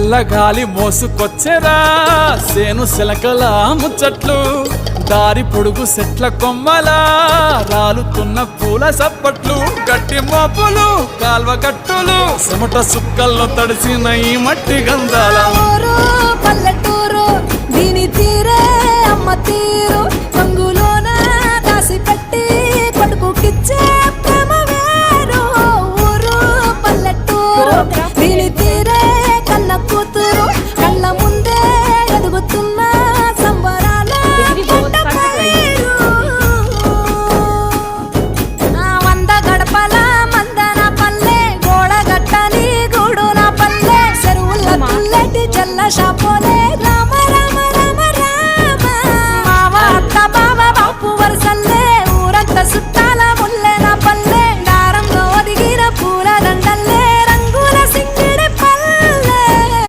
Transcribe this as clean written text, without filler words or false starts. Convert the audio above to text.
చల్లగాలి మోసుకొచ్చెరా సేను శిలకల ముచ్చట్లు దారి పొడుగు సెట్ల కొమ్మలా రాలుతున్న పూల సప్పట్లు గట్టి మోపులు కాల్వ కట్టులు చెమట సుక్కల్లో తడిసిన ఈ మట్టి గంధాల పల్లెటూరు దీని తీరే అమ్మ తీరు రంగులోన దాసి పెట్టి కొడుకుకిచ్చే ప్రేమ వేరు ఊరు పల్లెటూరు దీని తీరే కన్న కూతురు కళ్ళ ముందే ఎదుగుతున్న సంబరాల వంద గడపల మందన పల్లె గోడ గట్టని గూడున పల్లె చెరువుల పిల్లటి జల్ల షాపోల